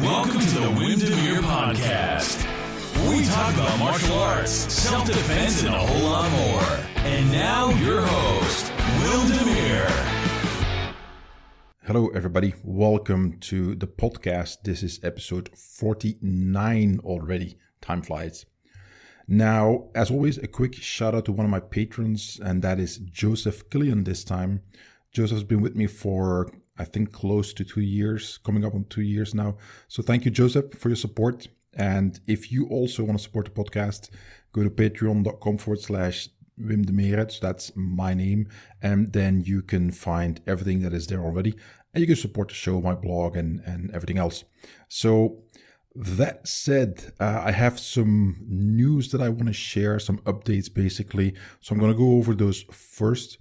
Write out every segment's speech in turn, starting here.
Welcome to the Demeere podcast. We talk about martial arts, self-defense, and a whole lot more. And now your host, Demeere. Hello, everybody. Welcome to the podcast. This is episode 49 already. Time flies. Now, as always, a quick shout out to one of my patrons, and that is Joseph Killian this time. Joseph's been with me for, I think, close to 2 years, coming up on 2 years now. So thank you, Joseph, for your support. And if you also want to support the podcast, go to patreon.com/Wim Demeere. So that's my name. And then you can find everything that is there already. And you can support the show, my blog, and everything else. So that said, I have some news that I want to share, some updates basically. So I'm going to go over those first.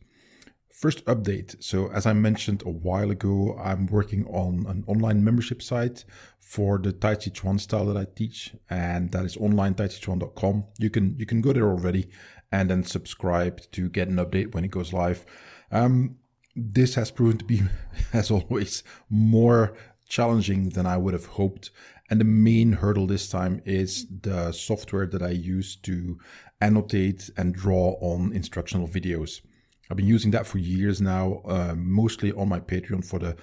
First update. So as I mentioned a while ago, I'm working on an online membership site for the Tai Chi Chuan style that I teach, and that is online.taichichuan.com. You can go there already and then subscribe to get an update when it goes live. This has proven to be, as always, more challenging than I would have hoped. And the main hurdle this time is the software that I use to annotate and draw on instructional videos. I've been using that for years now, mostly on my Patreon for the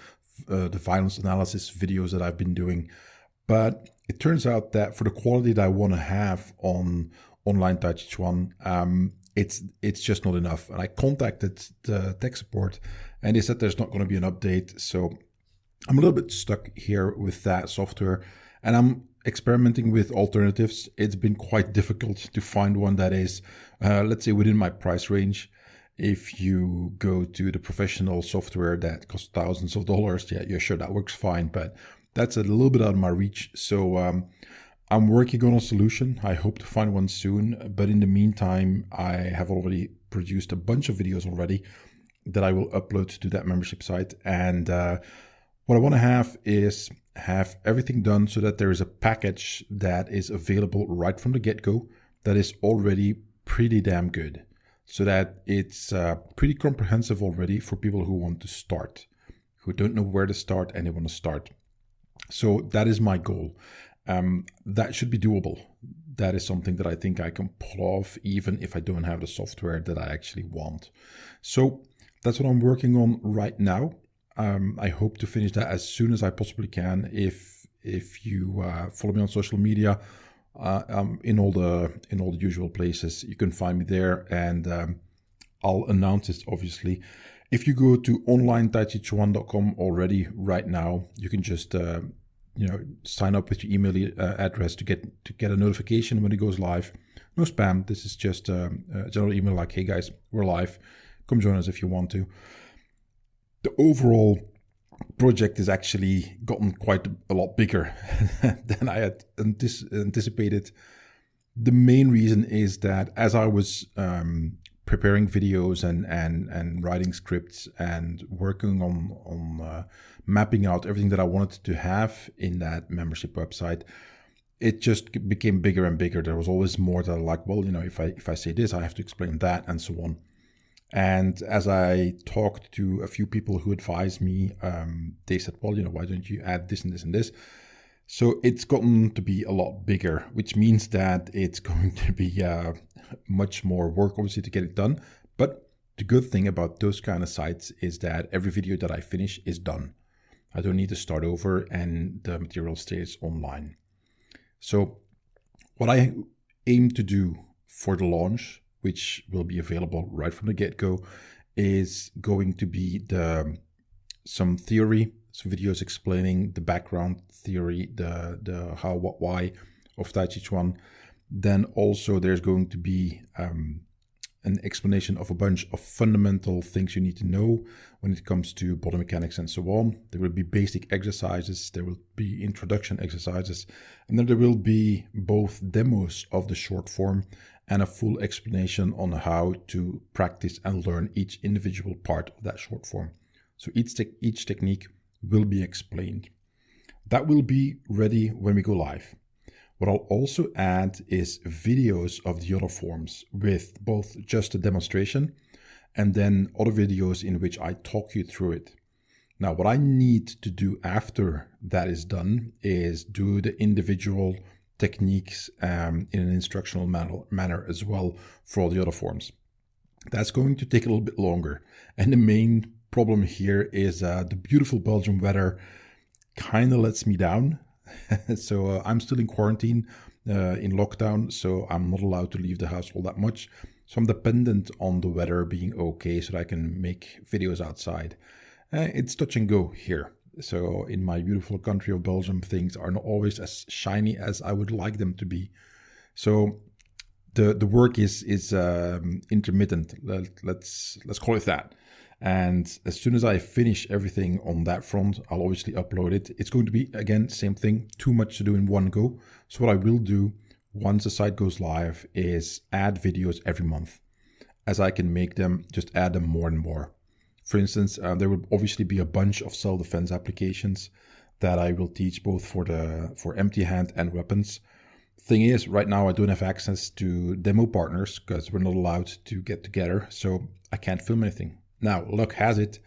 violence analysis videos that I've been doing. But it turns out that for the quality that I want to have on online Tai Chi Chuan, it's just not enough. And I contacted the tech support, and they said there's not going to be an update. So I'm a little bit stuck here with that software, and I'm experimenting with alternatives. It's been quite difficult to find one that is, let's say, within my price range. If you go to the professional software that costs thousands of dollars, yeah, sure, that works fine, but that's a little bit out of my reach. So I'm working on a solution. I hope to find one soon, but in the meantime, I have already produced a bunch of videos already that I will upload to that membership site. And what I want to have is have everything done so that there is a package that is available right from the get-go that is already pretty damn good. So that it's pretty comprehensive already for people who want to start, who don't know where to start and they want to start. So that is my goal. That should be doable. That is something that I think I can pull off even if I don't have the software that I actually want. So that's what I'm working on right now. I hope to finish that as soon as I possibly can. If you follow me on social media, in all the usual places, you can find me there, and I'll announce it obviously. If you go to online.taichichuan.com already right now, you can just sign up with your email address to get a notification when it goes live. No spam. This is just a general email like, hey guys, we're live. Come join us if you want to. The overall project has actually gotten quite a lot bigger than I had anticipated. The main reason is that as I was preparing videos and writing scripts and working on mapping out everything that I wanted to have in that membership website, it just became bigger and bigger. There was always more that I like, well, if I say this, I have to explain that, and so on. And as I talked to a few people who advised me, they said, well, why don't you add this and this and this? So it's gotten to be a lot bigger, which means that it's going to be much more work, obviously, to get it done. But the good thing about those kind of sites is that every video that I finish is done. I don't need to start over, and the material stays online. So what I aim to do for the launch, which will be available right from the get-go, is going to be some theory, some videos explaining the background theory, the how, what, why of Tai Chi Chuan. Then also there's going to be an explanation of a bunch of fundamental things you need to know when it comes to body mechanics and so on. There will be basic exercises, there will be introduction exercises, and then there will be both demos of the short form and a full explanation on how to practice and learn each individual part of that short form. So each technique will be explained. That will be ready when we go live. What I'll also add is videos of the other forms with both just a demonstration and then other videos in which I talk you through it. Now, what I need to do after that is done is do the individual techniques in an instructional manner as well for all the other forms. That's going to take a little bit longer. And the main problem here is the beautiful Belgian weather kind of lets me down. So I'm still in quarantine, in lockdown, so I'm not allowed to leave the house all that much. So I'm dependent on the weather being okay so that I can make videos outside. It's touch and go here. So in my beautiful country of Belgium, things are not always as shiny as I would like them to be. So the work is intermittent. Let's call it that. And as soon as I finish everything on that front, I'll obviously upload it. It's going to be, again, same thing, too much to do in one go. So what I will do once the site goes live is add videos every month. As I can make them, just add them more and more. For instance, there will obviously be a bunch of self-defense applications that I will teach both for empty hand and weapons. Thing is, right now I don't have access to demo partners because we're not allowed to get together, so I can't film anything. Now, luck has it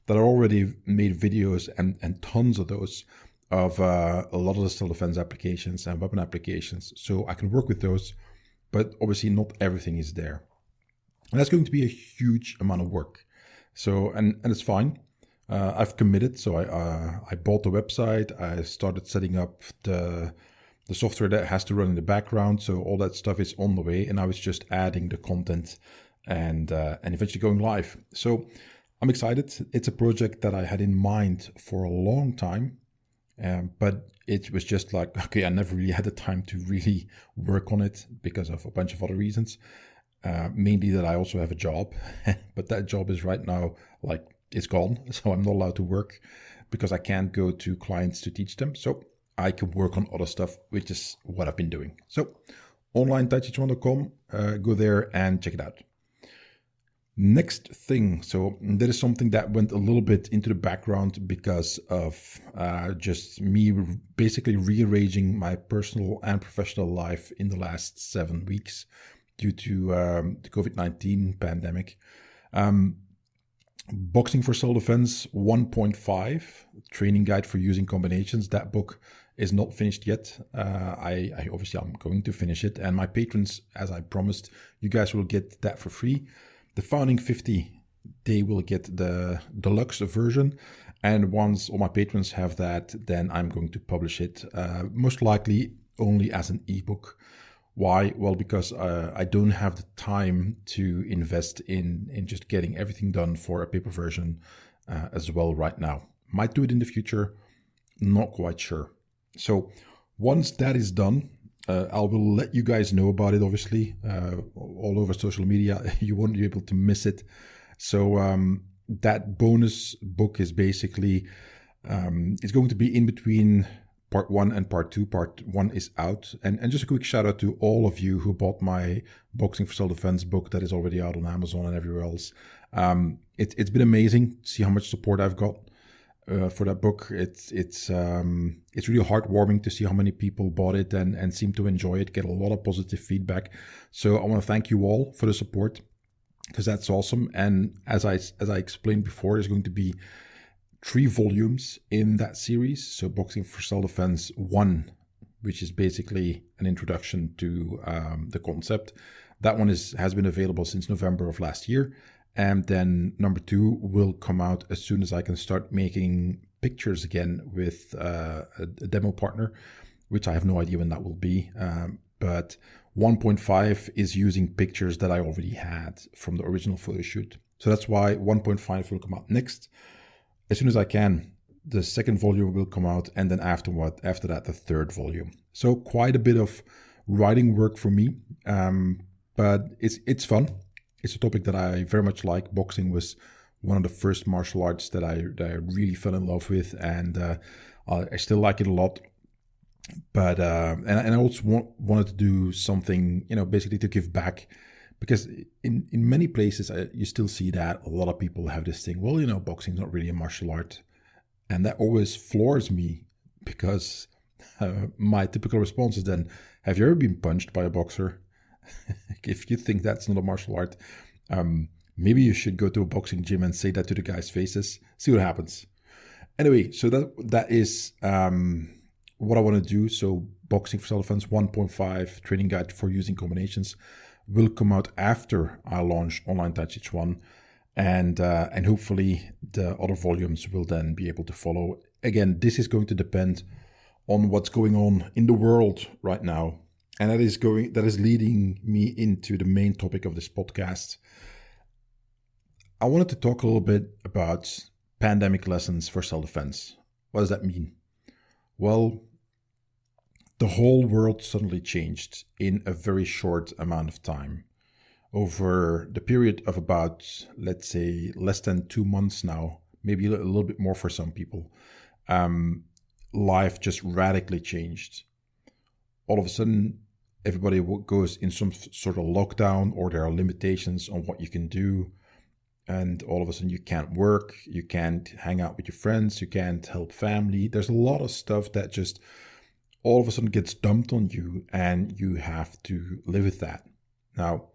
that I already made videos and tons of those of a lot of the self-defense applications and weapon applications, so I can work with those, but obviously not everything is there. And that's going to be a huge amount of work. So, and it's fine. I've committed, so I bought the website, I started setting up the software that has to run in the background, so all that stuff is on the way, and I was just adding the content and eventually going live. So I'm excited. It's a project that I had in mind for a long time, but it was just like, okay, I never really had the time to really work on it because of a bunch of other reasons. Mainly that I also have a job, but that job is right now, like, it's gone. So I'm not allowed to work because I can't go to clients to teach them. So I can work on other stuff, which is what I've been doing. So online-1.com, go there and check it out. Next thing, so that is something that went a little bit into the background because of just me basically rearranging my personal and professional life in the last 7 weeks due to the COVID-19 pandemic. Boxing for Self-Defense 1.5, Training Guide for Using Combinations. That book is not finished yet. I obviously I'm going to finish it. And my patrons, as I promised, you guys will get that for free. The Founding 50, they will get the deluxe version. And once all my patrons have that, then I'm going to publish it, most likely only as an ebook. Why? Well, because I don't have the time to invest in just getting everything done for a paper version as well right now. Might do it in the future, not quite sure. So once that is done, I will let you guys know about it, obviously, all over social media. You won't be able to miss it. So that bonus book is basically, it's going to be in between part 1 and part 2. Part 1 is out. And just a quick shout out to all of you who bought my Boxing for Self-Defense book that is already out on Amazon and everywhere else. It's been amazing to see how much support I've got for that book. It's really heartwarming to see how many people bought it and seem to enjoy it, get a lot of positive feedback. So I want to thank you all for the support, because that's awesome. And as I explained before, there's going to be 3 volumes in that series. So Boxing for Self-Defense 1, which is basically an introduction to the concept. That one has been available since November of last year. And then number 2 will come out as soon as I can start making pictures again with a demo partner, which I have no idea when that will be. But 1.5 is using pictures that I already had from the original photo shoot. So that's why 1.5 will come out next. As soon as I can, the second volume will come out, and then after that, the third volume. So quite a bit of writing work for me, but it's fun. It's a topic that I very much like. Boxing was one of the first martial arts that I really fell in love with, and I still like it a lot. But and I also wanted to do something, basically to give back. Because in many places, you still see that a lot of people have this thing, well, boxing is not really a martial art. And that always floors me, because my typical response is then, have you ever been punched by a boxer? If you think that's not a martial art, maybe you should go to a boxing gym and say that to the guys' faces, see what happens. Anyway, so that is what I want to do. So Boxing for Self-Defense 1.5 training guide for using combinations will come out after I launch Online Tai Chi 1. And hopefully the other volumes will then be able to follow. Again, this is going to depend on what's going on in the world right now. And that is leading me into the main topic of this podcast. I wanted to talk a little bit about pandemic lessons for self-defense. What does that mean? Well, the whole world suddenly changed in a very short amount of time. Over the period of about, let's say, less than 2 months now, maybe a little bit more for some people, life just radically changed. All of a sudden, everybody goes in some sort of lockdown, or there are limitations on what you can do. And all of a sudden you can't work, you can't hang out with your friends, you can't help family. There's a lot of stuff that just all of a sudden gets dumped on you, and you have to live with that. Now,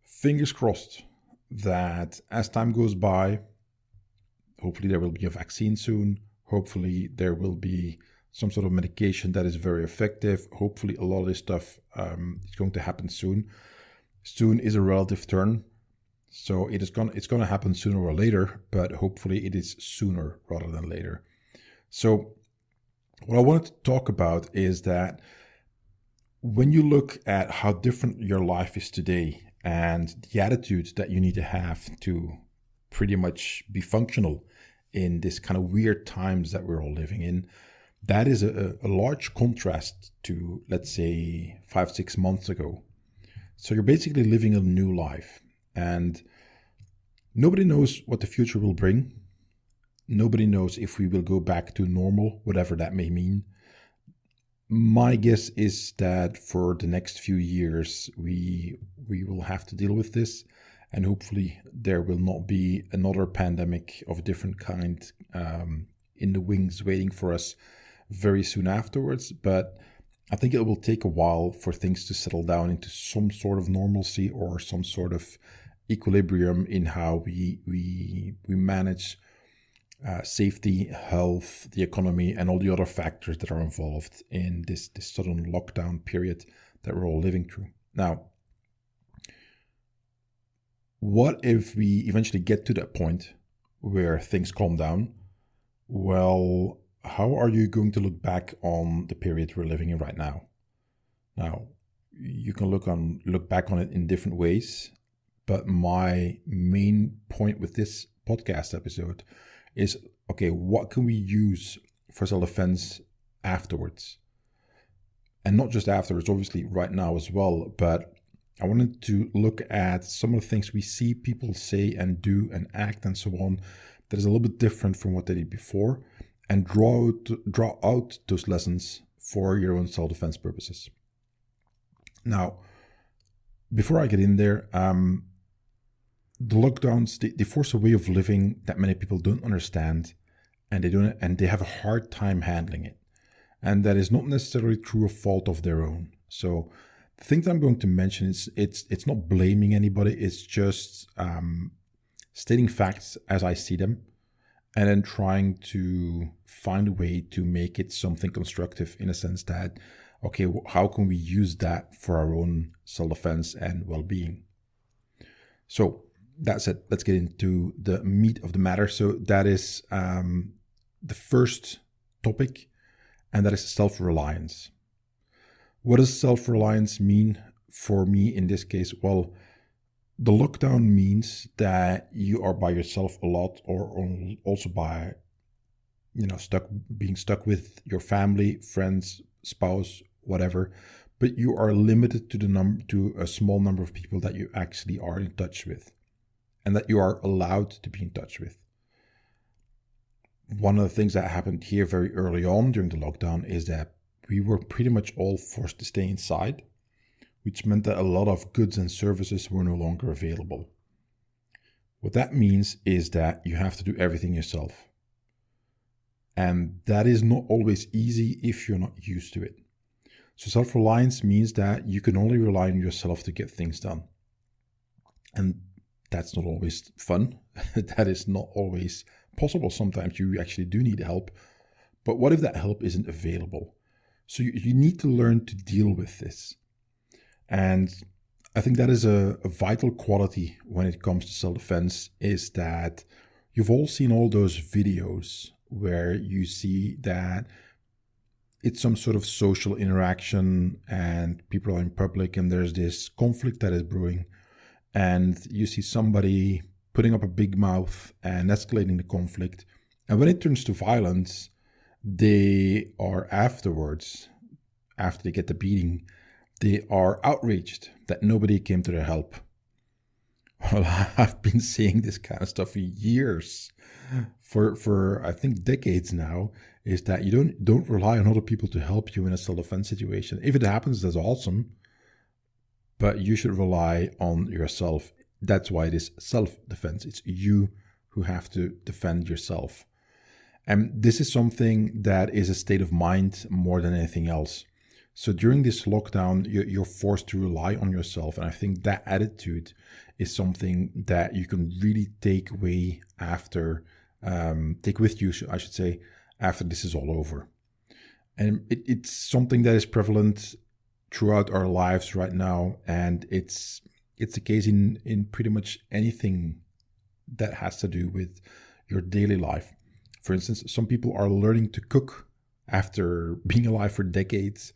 fingers crossed that as time goes by, hopefully there will be a vaccine soon. Hopefully there will be some sort of medication that is very effective. Hopefully a lot of this stuff is going to happen soon. Soon is a relative term. So it's going to happen sooner or later, but hopefully it is sooner rather than later. So what I wanted to talk about is that when you look at how different your life is today and the attitude that you need to have to pretty much be functional in this kind of weird times that we're all living in, that is a large contrast to, let's say, 5-6 months ago. So you're basically living a new life. And nobody knows what the future will bring. Nobody knows if we will go back to normal, whatever that may mean. My guess is that for the next few years, we will have to deal with this. And hopefully there will not be another pandemic of a different kind in the wings waiting for us very soon afterwards. But I think it will take a while for things to settle down into some sort of normalcy or some sort of equilibrium in how we manage safety, health, the economy, and all the other factors that are involved in this sudden lockdown period that we're all living through. Now, what if we eventually get to that point where things calm down? Well, how are you going to look back on the period we're living in right now? Now, you can look back on it in different ways. But my main point with this podcast episode is, okay, what can we use for self-defense afterwards? And not just afterwards, obviously right now as well, but I wanted to look at some of the things we see people say and do and act and so on that is a little bit different from what they did before, and draw out those lessons for your own self-defense purposes. Now, before I get in there, the lockdowns, they force a way of living that many people don't understand, and they have a hard time handling it. And that is not necessarily through a fault of their own. So the thing that I'm going to mention is it's not blaming anybody, it's just stating facts as I see them, and then trying to find a way to make it something constructive in a sense that, okay, how can we use that for our own self-defense and well-being? So that's it. Let's get into the meat of the matter. So that is the first topic, and that is self-reliance. What does self-reliance mean for me in this case? Well, the lockdown means that you are by yourself a lot, or also by, being stuck with your family, friends, spouse, whatever. But you are limited to a small number of people that you actually are in touch with, and that you are allowed to be in touch with. One of the things that happened here very early on during the lockdown is that we were pretty much all forced to stay inside, which meant that a lot of goods and services were no longer available. What that means is that you have to do everything yourself. And that is not always easy if you're not used to it. So self-reliance means that you can only rely on yourself to get things done. And that's not always fun. That is not always possible. Sometimes you actually do need help. But what if that help isn't available? So you need to learn to deal with this. And I think that is a vital quality when it comes to self-defense, is that you've all seen all those videos where you see that it's some sort of social interaction and people are in public and there's this conflict that is brewing, and you see somebody putting up a big mouth and escalating the conflict. And when it turns to violence, they are afterwards, after they get the beating, they are outraged that nobody came to their help. Well, I've been seeing this kind of stuff for years, for I think decades now, is that you don't rely on other people to help you in a self-defense situation. If it happens, that's awesome, but you should rely on yourself. That's why it is self-defense. It's you who have to defend yourself. And this is something that is a state of mind more than anything else. So during this lockdown, you're forced to rely on yourself. And I think that attitude is something that you can really take with you, I should say, after this is all over. And it's something that is prevalent throughout our lives right now. And it's the case in pretty much anything that has to do with your daily life. For instance, some people are learning to cook after being alive for decades,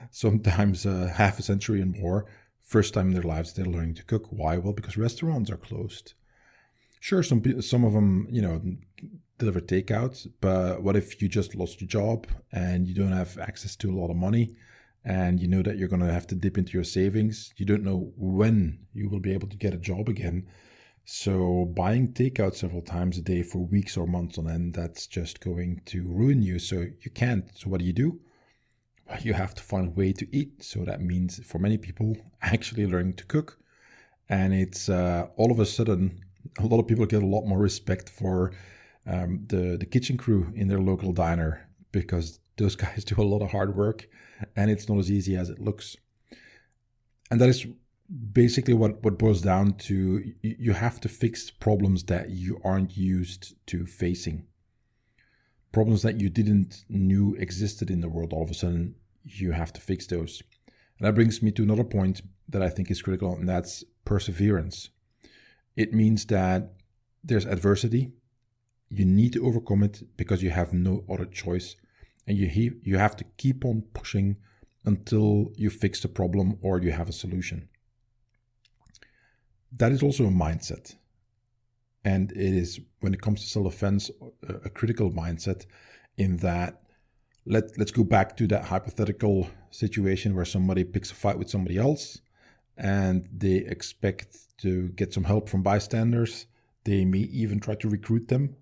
sometimes half a century and more. First time in their lives they're learning to cook. Why? Well, because restaurants are closed. Sure, some of them, deliver takeout, but what if you just lost your job and you don't have access to a lot of money, and you know that you're going to have to dip into your savings? You don't know when you will be able to get a job again. So buying takeout several times a day for weeks or months on end, that's just going to ruin you. So you can't. So what do? Well, you have to find a way to eat. So that means for many people actually learning to cook. And it's all of a sudden, a lot of people get a lot more respect for the kitchen crew in their local diner, because those guys do a lot of hard work and it's not as easy as it looks. And that is basically what boils down to. You have to fix problems that you aren't used to facing. Problems that you didn't knew existed in the world, all of a sudden you have to fix those. And that brings me to another point that I think is critical, and that's perseverance. It means that there's adversity. You need to overcome it because you have no other choice. And you have to keep on pushing until you fix the problem or you have a solution. That is also a mindset. And it is, when it comes to self-defense, a critical mindset, in that let's go back to that hypothetical situation where somebody picks a fight with somebody else and they expect to get some help from bystanders. They may even try to recruit them,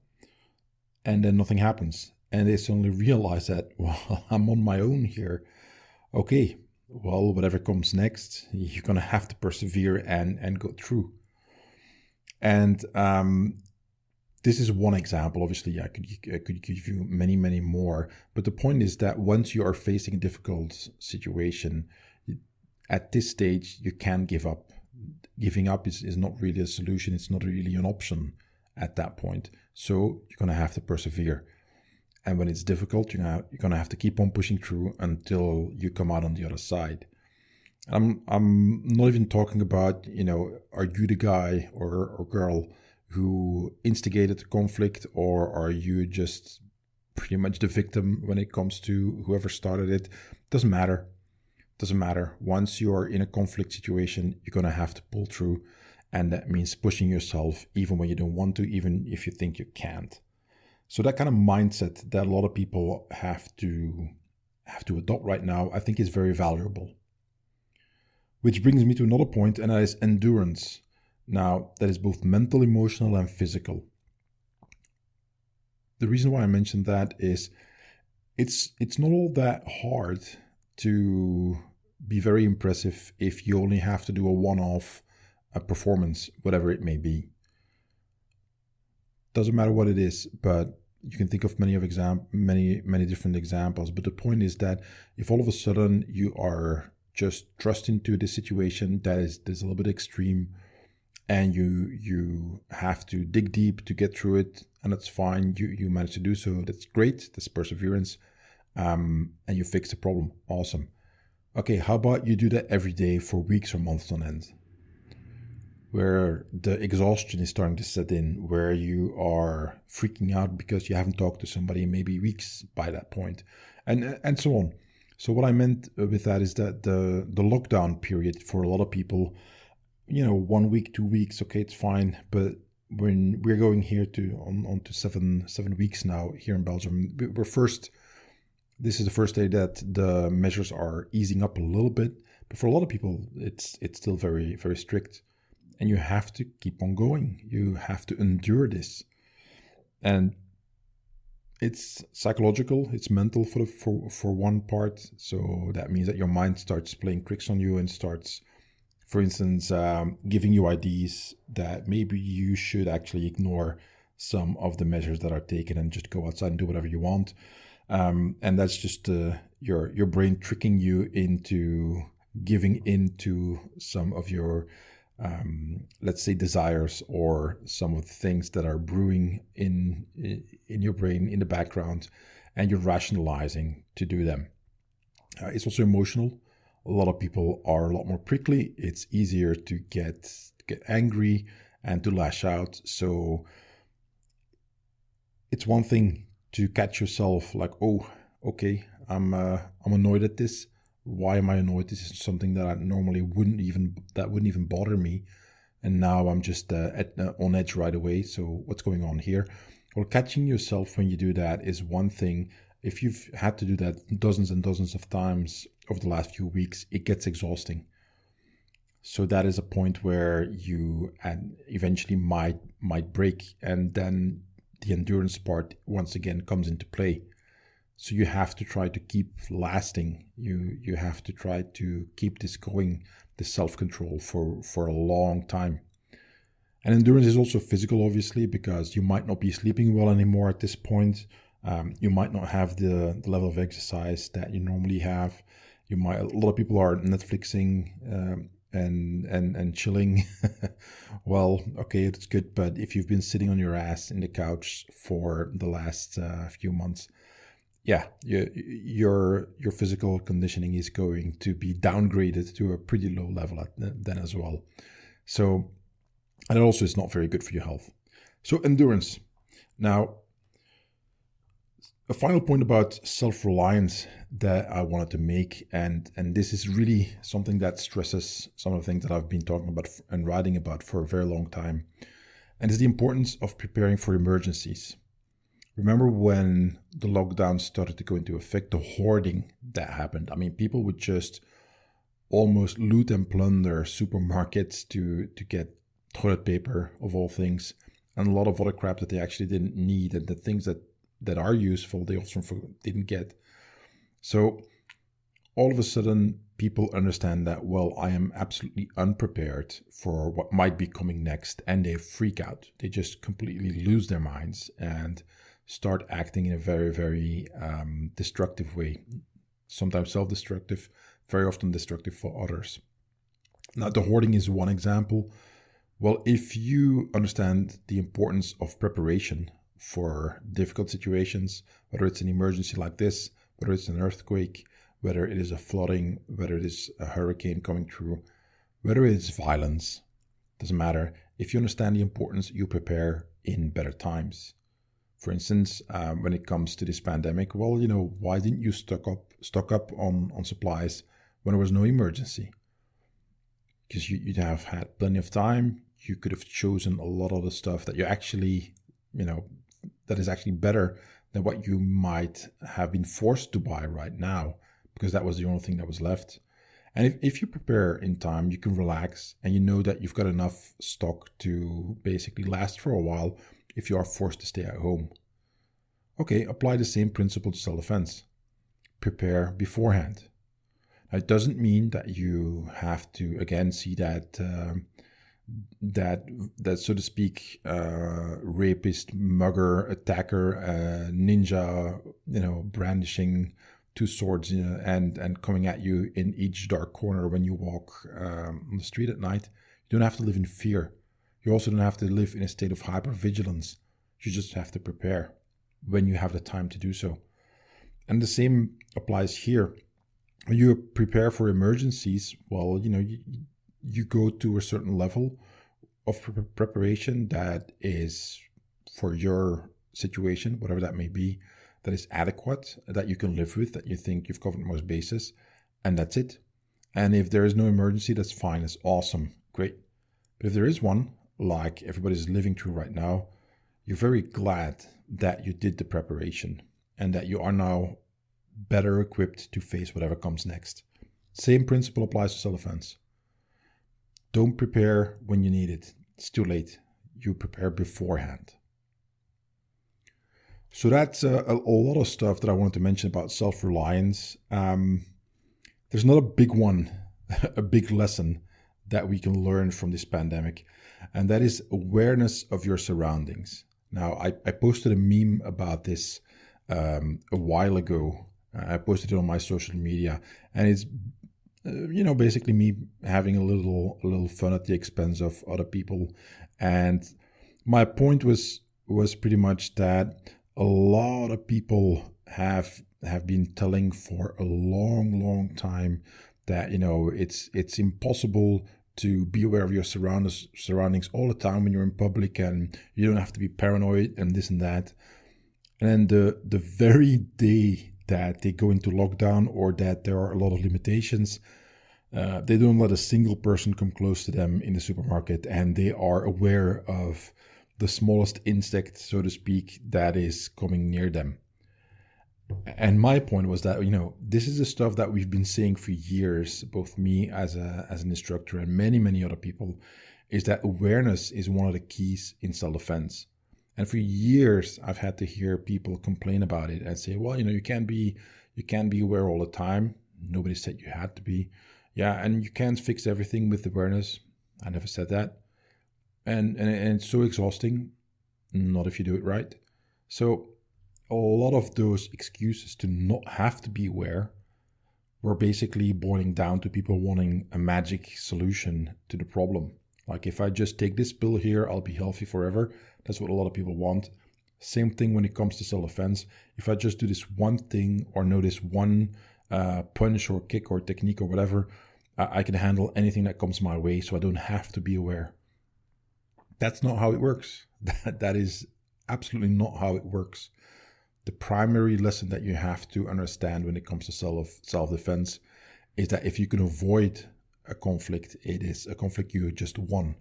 and then nothing happens. And they suddenly realize that, well, I'm on my own here. Okay, well, whatever comes next, you're going to have to persevere and go through. And this is one example. Obviously, I could give you many, many more. But the point is that once you are facing a difficult situation, at this stage, you can't give up. Giving up is not really a solution. It's not really an option at that point. So you're going to have to persevere. And when it's difficult, you're going to have to keep on pushing through until you come out on the other side. I'm not even talking about, are you the guy or girl who instigated the conflict, or are you just pretty much the victim when it comes to whoever started it? Doesn't matter. Once you're in a conflict situation, you're going to have to pull through. And that means pushing yourself even when you don't want to, even if you think you can't. So that kind of mindset that a lot of people have to adopt right now, I think is very valuable. Which brings me to another point, and that is endurance. Now, that is both mental, emotional, and physical. The reason why I mentioned that is it's not all that hard to be very impressive if you only have to do a one-off performance, whatever it may be. Doesn't matter what it is, but you can think of many different examples. But the point is that if all of a sudden you are just thrust into this situation that is a little bit extreme, and you have to dig deep to get through it, and that's fine. You manage to do so. That's great. That's perseverance, and you fix the problem. Awesome. Okay, how about you do that every day for weeks or months on end, where the exhaustion is starting to set in, where you are freaking out because you haven't talked to somebody in maybe weeks by that point, and so on. So what I meant with that is that the lockdown period for a lot of people, 1 week, 2 weeks, okay, it's fine. But when we're going here on to 7 weeks now here in Belgium, this is the first day that the measures are easing up a little bit. But for a lot of people, it's still very, very strict. And you have to keep on going. You have to endure this. And it's psychological, it's mental for one part. So that means that your mind starts playing tricks on you and starts, for instance, giving you ideas that maybe you should actually ignore some of the measures that are taken and just go outside and do whatever you want. And that's just your brain tricking you into giving into some of your let's say desires, or some of the things that are brewing in your brain in the background, and you're rationalizing to do them. It's also emotional. A lot of people are a lot more prickly. It's easier to get angry and to lash out. So it's one thing to catch yourself like, oh, okay, I'm annoyed at this. Why am I annoyed? This is something that I normally wouldn't even bother me, and now I'm just on edge right away. So what's going on here? Well, catching yourself when you do that is one thing. If you've had to do that dozens and dozens of times over the last few weeks, it gets exhausting. So that is a point where you eventually might break, and then the endurance part once again comes into play. So you have to try to keep lasting. You have to try to keep this going, this self-control for a long time. And endurance is also physical, obviously, because you might not be sleeping well anymore at this point. You might not have the level of exercise that you normally have. A lot of people are Netflixing and chilling. Well, okay, it's good, but if you've been sitting on your ass in the couch for the last few months, yeah, your physical conditioning is going to be downgraded to a pretty low level then as well. So, and it also is not very good for your health. So endurance. Now, a final point about self-reliance that I wanted to make, and this is really something that stresses some of the things that I've been talking about and writing about for a very long time, and is the importance of preparing for emergencies. Remember when the lockdown started to go into effect, the hoarding that happened. I mean, people would just almost loot and plunder supermarkets to get toilet paper, of all things, and a lot of other crap that they actually didn't need, and the things that are useful they also didn't get. So all of a sudden, people understand that, well, I am absolutely unprepared for what might be coming next, and they freak out. They just completely lose their minds and start acting in a very, very destructive way, sometimes self-destructive, very often destructive for others. Now, the hoarding is one example. Well, if you understand the importance of preparation for difficult situations, whether it's an emergency like this, whether it's an earthquake, whether it is a flooding, whether it is a hurricane coming through, whether it's violence, doesn't matter. If you understand the importance, you prepare in better times. For instance, when it comes to this pandemic, well, why didn't you stock up on supplies when there was no emergency? Because you'd have had plenty of time. You could have chosen a lot of the stuff that you actually, that is actually better than what you might have been forced to buy right now, because that was the only thing that was left. And if you prepare in time, you can relax, and you know that you've got enough stock to basically last for a while if you are forced to stay at home. Okay, apply the same principle to self-defense. Prepare beforehand. Now, it doesn't mean that you have to, again, see that so to speak, rapist, mugger, attacker, ninja, brandishing two swords, and coming at you in each dark corner when you walk on the street at night. You don't have to live in fear. You also don't have to live in a state of hypervigilance. You just have to prepare when you have the time to do so. And the same applies here. When you prepare for emergencies, well, you go to a certain level of preparation that is for your situation, whatever that may be, that is adequate, that you can live with, that you think you've covered most bases, and that's it. And if there is no emergency, that's fine, that's awesome, great. But if there is one, like everybody's living through right now, you're very glad that you did the preparation and that you are now better equipped to face whatever comes next. Same principle applies to self-defense. Don't prepare when you need it. It's too late. You prepare beforehand. So that's a lot of stuff that I wanted to mention about self-reliance. There's not a big one, a big lesson that we can learn from this pandemic, and that is awareness of your surroundings. Now, I posted a meme about this a while ago. I posted it on my social media, and it's basically me having a little fun at the expense of other people. And my point was pretty much that a lot of people have been telling for a long time that it's impossible to be aware of your surroundings all the time when you're in public, and you don't have to be paranoid and this and that. And the very day that they go into lockdown or that there are a lot of limitations, they don't let a single person come close to them in the supermarket, and they are aware of the smallest insect, so to speak, that is coming near them. And my point was that, this is the stuff that we've been saying for years, both me as an instructor and many other people, is that awareness is one of the keys in self-defense. And for years, I've had to hear people complain about it and say, well, you can't be aware all the time. Nobody said you had to be. Yeah, and you can't fix everything with awareness. I never said that. And it's so exhausting, not if you do it right. So a lot of those excuses to not have to be aware were basically boiling down to people wanting a magic solution to the problem. Like, if I just take this pill here, I'll be healthy forever. That's what a lot of people want. Same thing when it comes to self-defense. If I just do this one thing or know this one punch or kick or technique or whatever, I can handle anything that comes my way, so I don't have to be aware. That's not how it works. That is absolutely not how it works. The primary lesson that you have to understand when it comes to self-defense is that if you can avoid a conflict, it is a conflict you just won.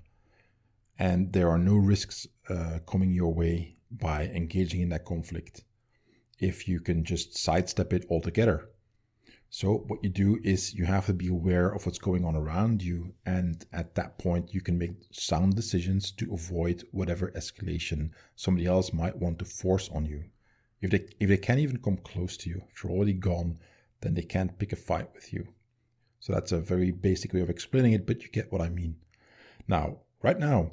And there are no risks coming your way by engaging in that conflict if you can just sidestep it altogether. So what you do is you have to be aware of what's going on around you, and at that point you can make sound decisions to avoid whatever escalation somebody else might want to force on you. If they can't even come close to you, if you're already gone, then they can't pick a fight with you. So that's a very basic way of explaining it, but you get what I mean. Now, right now,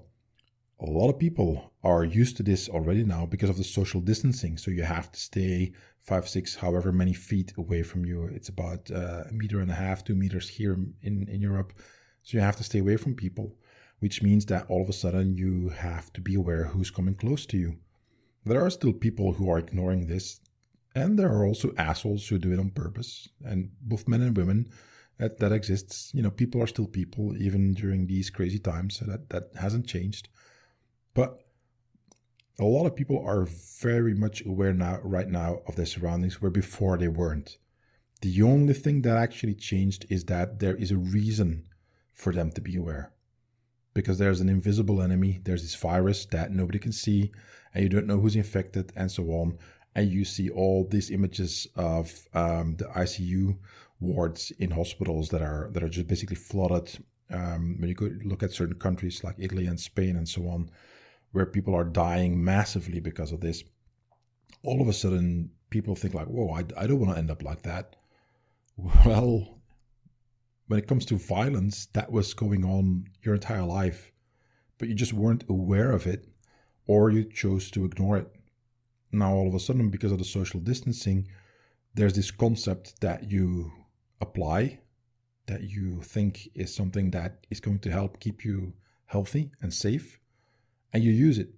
a lot of people are used to this already now because of the social distancing. So you have to stay 5, 6, however many feet away from you. It's about 1.5 meters, 2 meters here in Europe. So you have to stay away from people, which means that all of a sudden you have to be aware who's coming close to you. There are still people who are ignoring this, and there are also assholes who do it on purpose. And both men and women, that exists. People are still people, even during these crazy times. So that hasn't changed. But a lot of people are very much aware right now of their surroundings, where before they weren't. The only thing that actually changed is that there is a reason for them to be aware. Because there's an invisible enemy, there's this virus that nobody can see, and you don't know who's infected, and so on. And you see all these images of the ICU wards in hospitals that are just basically flooded. When you go look at certain countries like Italy and Spain and so on, where people are dying massively because of this, all of a sudden people think like, whoa, I don't want to end up like that. Well, when it comes to violence, that was going on your entire life, but you just weren't aware of it, or you chose to ignore it. Now, all of a sudden, because of the social distancing, there's this concept that you apply, that you think is something that is going to help keep you healthy and safe. and you use it.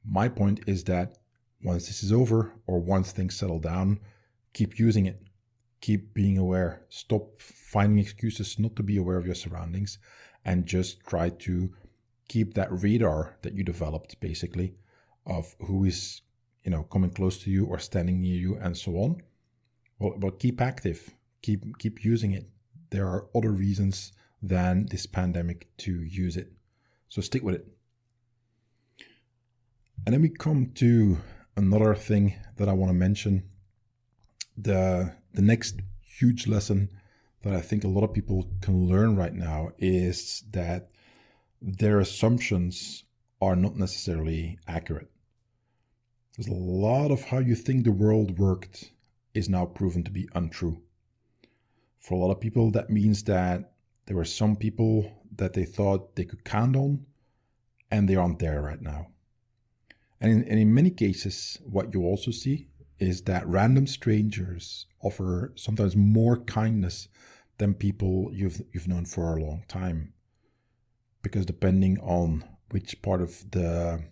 My point is that once this is over or once things settle down, keep using it. Keep being aware. Stop finding excuses not to be aware of your surroundings and just try to keep that radar that you developed, basically, of who is, coming close to you or standing near you and so on. Well, keep active. Keep using it. There are other reasons than this pandemic to use it. So stick with it. And then we come to another thing that I want to mention. The next huge lesson that I think a lot of people can learn right now is that their assumptions are not necessarily accurate. There's a lot of how you think the world worked is now proven to be untrue. For a lot of people, that means that there were some people that they thought they could count on, and they aren't there right now. And in many cases, what you also see is that random strangers offer sometimes more kindness than people you've known for a long time. Because depending on which part of the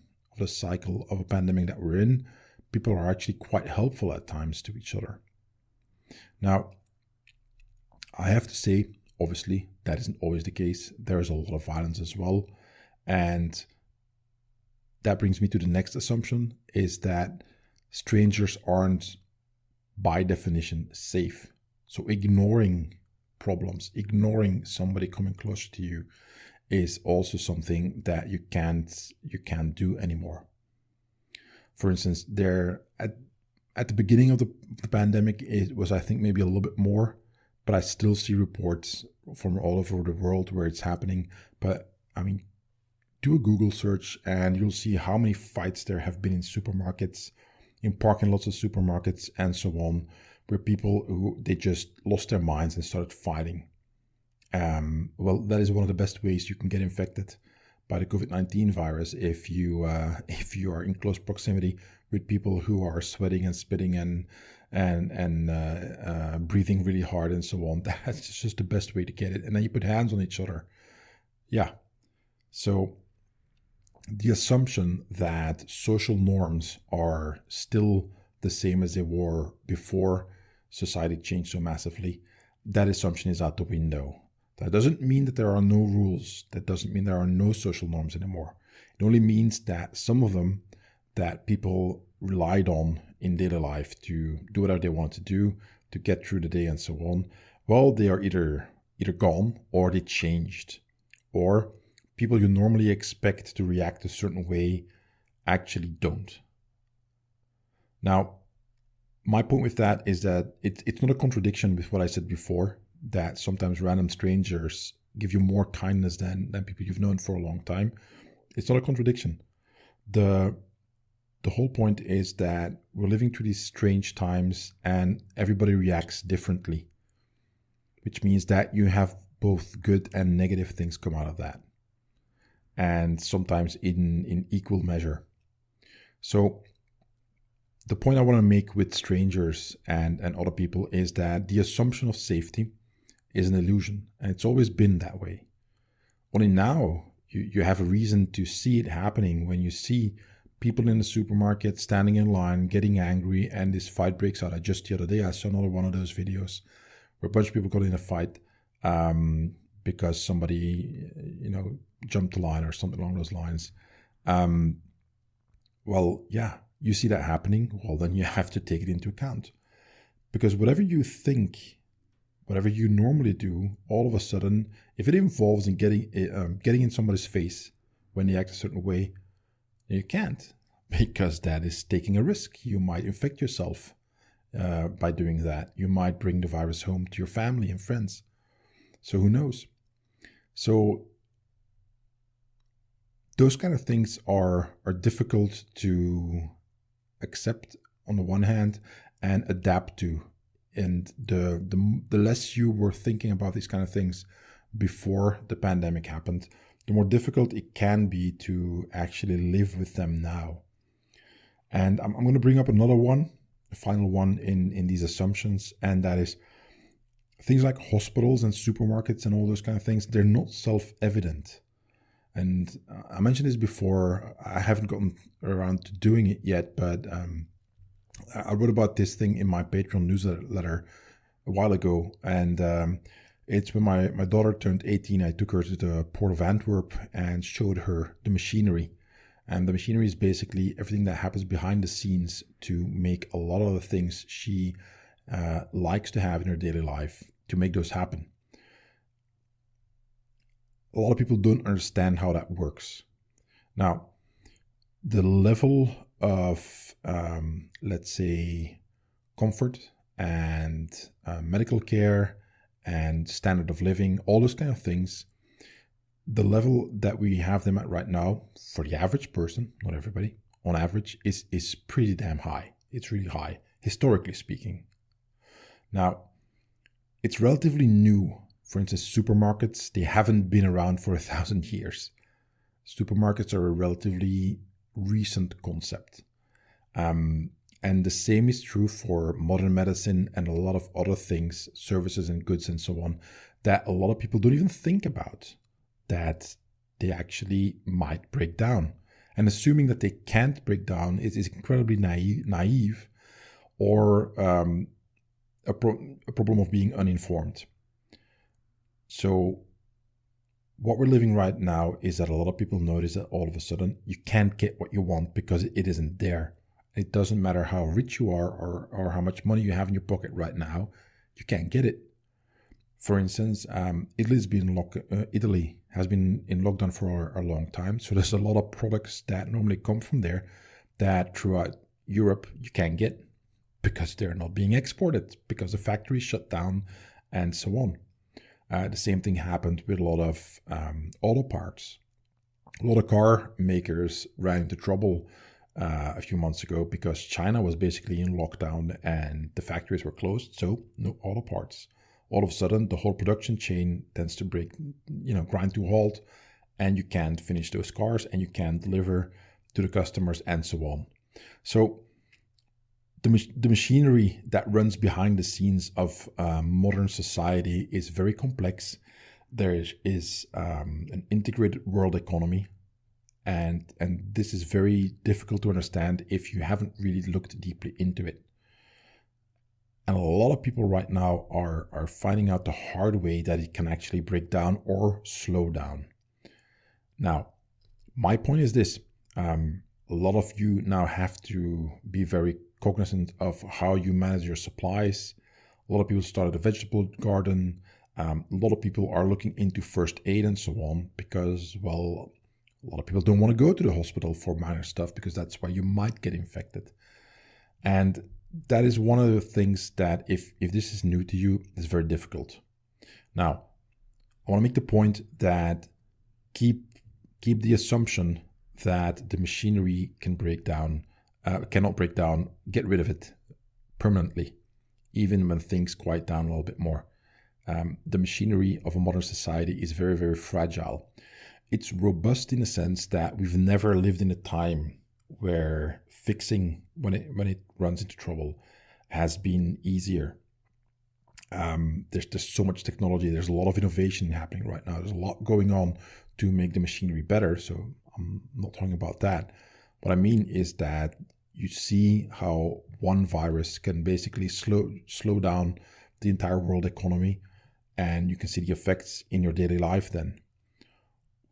cycle of a pandemic that we're in, people are actually quite helpful at times to each other. Now, I have to say, obviously, that isn't always the case. There is a lot of violence as well. And that brings me to the next assumption, is that strangers aren't, by definition, safe. So ignoring problems, ignoring somebody coming closer to you is also something that you can't do anymore. For instance, there at the beginning of the pandemic, it was, I think, maybe a little bit more, but I still see reports from all over the world where it's happening. But I mean, do a Google search and you'll see how many fights there have been in supermarkets, in parking lots of supermarkets and so on, where people who they just lost their minds and started fighting. Well, that is one of the best ways you can get infected by the COVID-19 virus if you are in close proximity with people who are sweating and spitting and breathing really hard and so on. That's just the best way to get it. And then you put hands on each other. Yeah. So the assumption that social norms are still the same as they were before society changed so massively, that assumption is out the window. That doesn't mean that there are no rules. That doesn't mean there are no social norms anymore. It only means that some of them that people relied on in daily life to do whatever they want to do, to get through the day and so on, well, they are either gone or they changed. Or people you normally expect to react a certain way actually don't. Now, my point with that is that it's not a contradiction with what I said before, that sometimes random strangers give you more kindness than people you've known for a long time. It's not a contradiction. The whole point is that we're living through these strange times and everybody reacts differently, which means that you have both good and negative things come out of that, and sometimes in equal measure. So the point I want to make with strangers and other people is that the assumption of safety is an illusion, and it's always been that way. Only now you have a reason to see it happening when you see people in the supermarket standing in line, getting angry, and this fight breaks out. Just the other day, I saw another one of those videos where a bunch of people got in a fight because somebody, jumped the line or something along those lines. Well, yeah, you see that happening. Well, then you have to take it into account, because whatever you think, whatever you normally do, all of a sudden, if it involves in getting in somebody's face when they act a certain way, you can't, because that is taking a risk. You might infect yourself by doing that. You might bring the virus home to your family and friends. So who knows? So those kind of things are difficult to accept on the one hand and adapt to. And the less you were thinking about these kind of things before the pandemic happened, the more difficult it can be to actually live with them now. And I'm going to bring up another one, the final one in these assumptions, and that is things like hospitals and supermarkets and all those kind of things. They're not self-evident. And I mentioned this before. I haven't gotten around to doing it yet, but I wrote about this thing in my Patreon newsletter a while ago. And it's when my daughter turned 18, I took her to the port of Antwerp and showed her the machinery. And the machinery is basically everything that happens behind the scenes to make a lot of the things she likes to have in her daily life, to make those happen. A lot of people don't understand how that works. Now, the level of, let's say, comfort and medical care and standard of living, all those kind of things, the level that we have them at right now, for the average person, not everybody, on average, is pretty damn high. It's really high, historically speaking. Now, it's relatively new. For instance, supermarkets, they haven't been around for 1,000 years. Supermarkets are a relatively recent concept. And the same is true for modern medicine and a lot of other things, services and goods and so on, that a lot of people don't even think about, that they actually might break down. And assuming that they can't break down is incredibly naive or a problem of being uninformed. So what we're living right now is that a lot of people notice that all of a sudden you can't get what you want because it isn't there. It doesn't matter how rich you are or how much money you have in your pocket right now, you can't get it. For instance, Italy has been in lockdown for a long time. So there's a lot of products that normally come from there that throughout Europe you can't get because they're not being exported, because the factories shut down and so on. The same thing happened with a lot of auto parts. A lot of car makers ran into trouble a few months ago because China was basically in lockdown and the factories were closed, so no auto parts. All of a sudden, the whole production chain tends to grind to a halt, and you can't finish those cars and you can't deliver to the customers and so on. So the machinery that runs behind the scenes of modern society is very complex. There is an integrated world economy, and this is very difficult to understand if you haven't really looked deeply into it. And a lot of people right now are finding out the hard way that it can actually break down or slow down. Now, my point is this. A lot of you now have to be very cognizant of how you manage your supplies. A lot of people started a vegetable garden. A lot of people are looking into first aid and so on because, well, a lot of people don't want to go to the hospital for minor stuff because that's where you might get infected. And that is one of the things that if this is new to you, is very difficult. Now, I want to make the point that keep the assumption that the machinery cannot break down, get rid of it permanently, even when things quiet down a little bit more. The machinery of a modern society is very, very fragile. It's robust in the sense that we've never lived in a time where fixing when it runs into trouble has been easier. There's so much technology. There's a lot of innovation happening right now. There's a lot going on to make the machinery better. So I'm not talking about that. What I mean is that you see how one virus can basically slow down the entire world economy, and you can see the effects in your daily life then.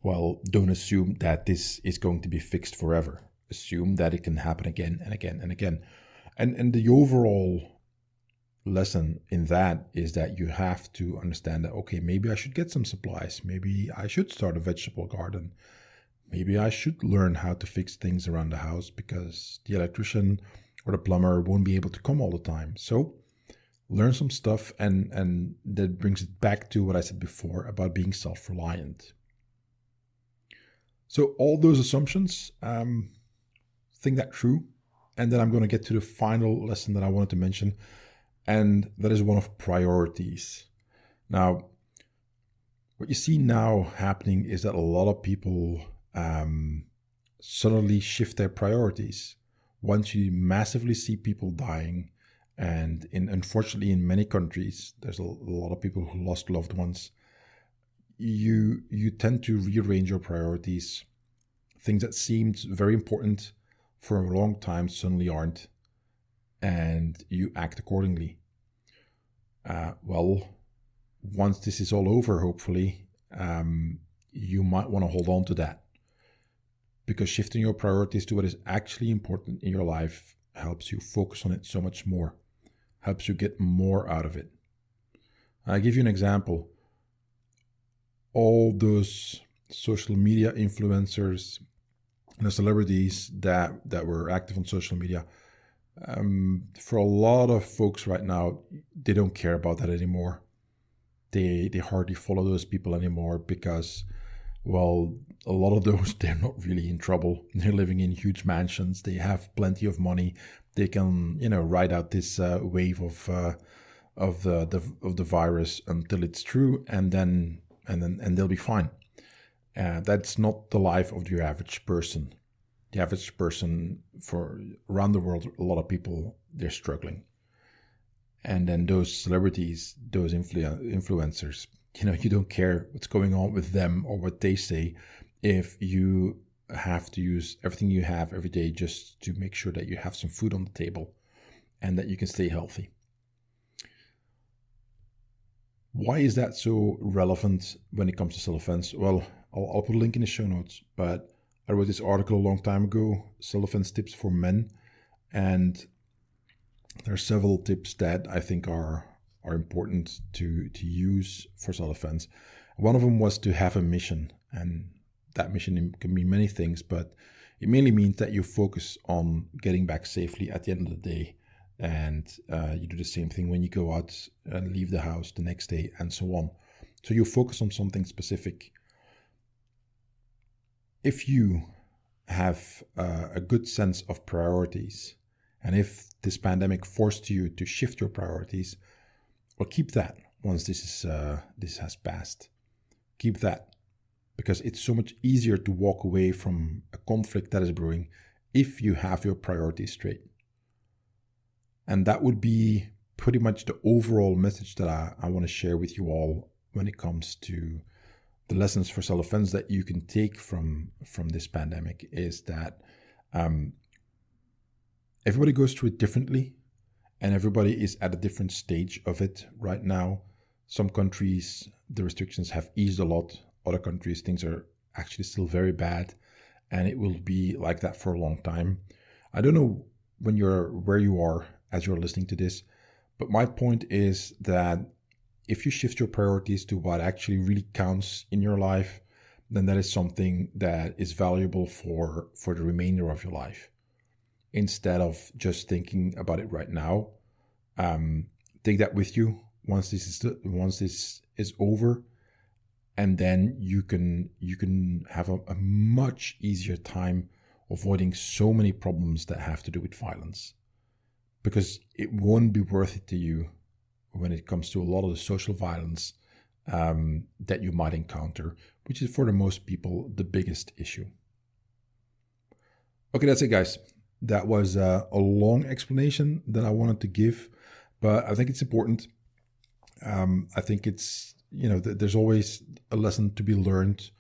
Well, don't assume that this is going to be fixed forever. Assume that it can happen again and again and again. And the overall lesson in that is that you have to understand that, okay, maybe I should get some supplies. Maybe I should start a vegetable garden. Maybe I should learn how to fix things around the house because the electrician or the plumber won't be able to come all the time. So learn some stuff, and that brings it back to what I said before about being self-reliant. So all those assumptions, think that through. And then I'm going to get to the final lesson that I wanted to mention, and that is one of priorities. Now, what you see now happening is that a lot of people suddenly shift their priorities. Once you massively see people dying, and unfortunately in many countries, there's a lot of people who lost loved ones, you tend to rearrange your priorities. Things that seemed very important for a long time suddenly aren't, and you act accordingly. Well, once this is all over, hopefully, you might want to hold on to that, because shifting your priorities to what is actually important in your life helps you focus on it so much more, helps you get more out of it. I'll give you an example. All those social media influencers, the celebrities that were active on social media, for a lot of folks right now, they don't care about that anymore. They hardly follow those people anymore because, well, a lot of those, they're not really in trouble. They're living in huge mansions. They have plenty of money. They can, ride out this wave of the virus until it's through, and then they'll be fine. That's not the life of the average person. The average person, for around the world, a lot of people, they're struggling. And then those celebrities, those influencers, you don't care what's going on with them or what they say if you have to use everything you have every day just to make sure that you have some food on the table and that you can stay healthy. Why is that so relevant when it comes to self-defense? Well, I'll put a link in the show notes, but I wrote this article a long time ago, Self-Defense Tips for Men, and there are several tips that I think are important to use for self-defense. One of them was to have a mission, and that mission can mean many things, but it mainly means that you focus on getting back safely at the end of the day, and you do the same thing when you go out and leave the house the next day, and so on. So you focus on something specific. If you have a good sense of priorities, and if this pandemic forced you to shift your priorities, well, keep that once this has passed. Keep that, because it's so much easier to walk away from a conflict that is brewing if you have your priorities straight. And that would be pretty much the overall message that I want to share with you all when it comes to the lessons for self-defense that you can take from this pandemic, is that everybody goes through it differently, and everybody is at a different stage of it right now. Some countries, the restrictions have eased a lot. Other countries, things are actually still very bad, and it will be like that for a long time. I don't know where you are as you're listening to this, but my point is that if you shift your priorities to what actually really counts in your life, then that is something that is valuable for the remainder of your life. Instead of just thinking about it right now, take that with you once this is over, and then you can have a much easier time avoiding so many problems that have to do with violence, because it won't be worth it to you when it comes to a lot of the social violence that you might encounter, which is for the most people the biggest issue. Okay, that's it, guys. That was a long explanation that I wanted to give, but I think it's important. I think it's, there's always a lesson to be learned,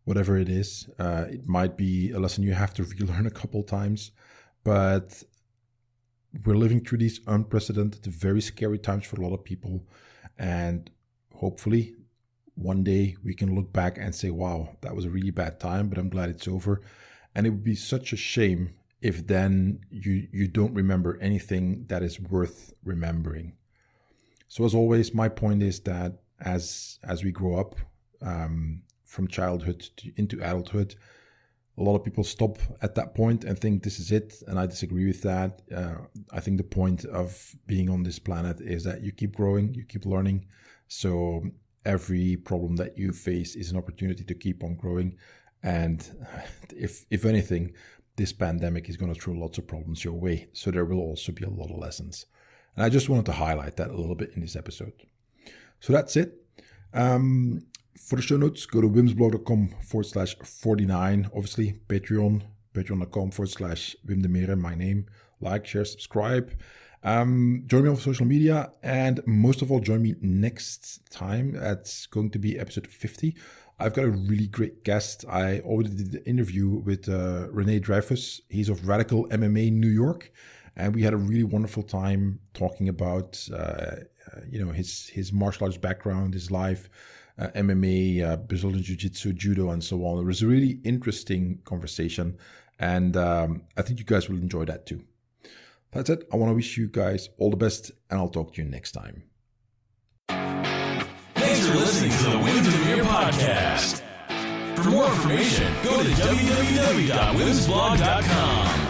whatever it is. It might be a lesson you have to relearn a couple times, but we're living through these unprecedented, very scary times for a lot of people. And hopefully one day we can look back and say, wow, that was a really bad time, but I'm glad it's over. And it would be such a shame if then you don't remember anything that is worth remembering. So as always, my point is that as we grow up from childhood into adulthood, a lot of people stop at that point and think this is it, and I disagree with that. I think the point of being on this planet is that you keep growing, you keep learning. So every problem that you face is an opportunity to keep on growing. And if anything, this pandemic is going to throw lots of problems your way. So there will also be a lot of lessons. And I just wanted to highlight that a little bit in this episode. So that's it. For the show notes, go to wimsblog.com/49. Obviously, patreon.com/Wim Demeere, my name. Like, share, subscribe. Join me on social media, and most of all, join me next time. That's going to be episode 50. I've got a really great guest. I already did the interview with Rene Dreyfus. He's of Radical MMA New York, and we had a really wonderful time talking about his martial arts background, his life, MMA, Brazilian Jiu-Jitsu, Judo, and so on. It was a really interesting conversation, and I think you guys will enjoy that too. That's it. I want to wish you guys all the best, and I'll talk to you next time. Thanks for listening to the Demeere podcast. For more information, go to www.wimsblog.com.